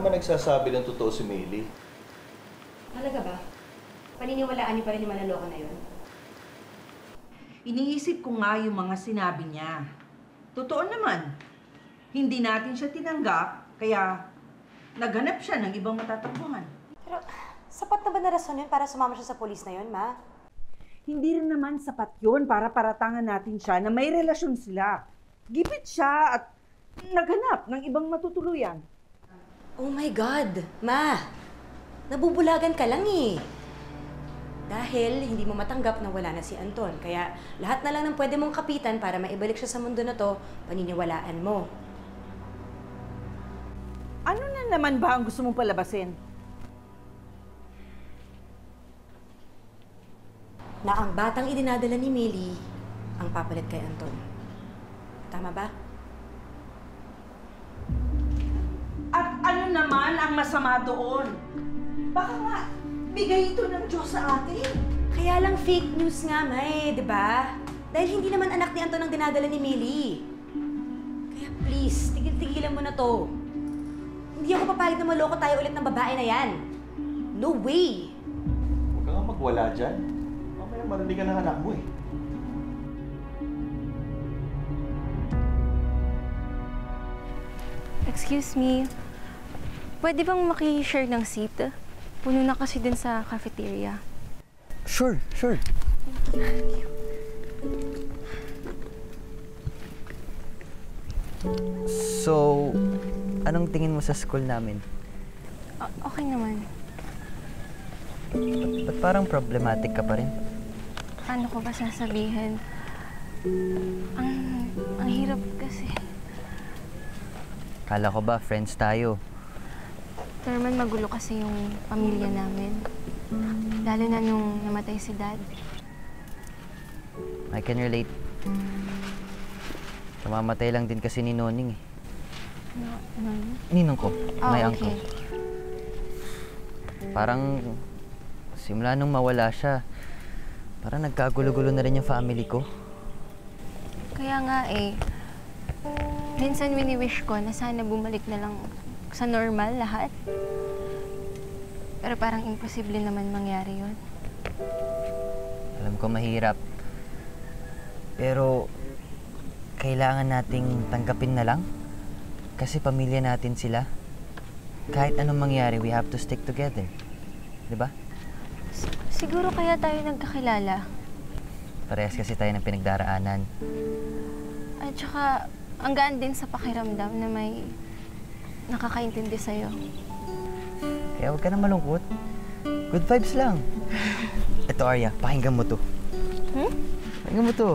naman nagsasabi ng totoo si Meili. Talaga ba? Paniniwalaan niyo pa rin yung manloloko na yun? Iniisip ko nga yung mga sinabi niya. Totoo naman. Hindi natin siya tinanggap, kaya naghanap siya ng ibang matatakbuhan. Pero sapat na ba na rason yun para sumama siya sa polis na yun, Ma? Hindi rin naman sapat yun para paratangan natin siya na may relasyon sila. Gipit siya at naghanap ng ibang matutuluyan. Oh my God! Ma! Nabubulagan ka lang eh. Dahil hindi mo matanggap na wala na si Anton. Kaya lahat na lang ng pwede mong kapitan para maibalik siya sa mundo na to, paniniwalaan mo. Ano na naman ba ang gusto mong palabasin? Na ang batang idinadala ni Meili ang papalit kay Anton. Tama ba? At ano naman ang masama doon? Baka nga, bigay ito ng Diyos sa atin. Kaya lang fake news nga, May, di ba? Dahil hindi naman anak ni Anton ang dinadala ni Meili. Kaya please, tigil-tigilan mo na to. Hindi ako papalit na maloko tayo ulit ng babae na yan. No way! Huwag ka nga magwala dyan. Mamaya marinig ka ng anak mo eh. Excuse me, pwede bang maki-share ng seat? Puno na kasi dun sa cafeteria. Sure. So, anong tingin mo sa school namin? Okay naman. Ba't parang problematic ka pa rin? Paano ko ba sasabihin? Ang hirap kasi. Kala ko ba, friends tayo? Pero magulo kasi yung pamilya namin. Lalo na nung namatay si Dad. I can relate. Namamatay lang din kasi ni Noning eh. Ano? Ninong ko, may Oh, uncle. okay. Parang simula nung mawala siya, parang nagkagulo-gulo na rin yung family ko. Kaya nga eh, minsan wini-wish ko na sana bumalik na lang sa normal lahat. Pero parang imposible naman mangyari yun. Alam ko mahirap. Pero kailangan nating tanggapin na lang. Kasi pamilya natin sila. Kahit anong mangyari, we have to stick together. Diba? Siguro kaya tayo nagkakilala. Parehas kasi tayo ng pinagdaraanan. At saka, ang gaan din sa pakiramdam na may nakakaintindi sa'yo. Kaya huwag ka na malungkot. Good vibes lang. Ito, Arya, pakinggan mo to. Pakinggan mo to.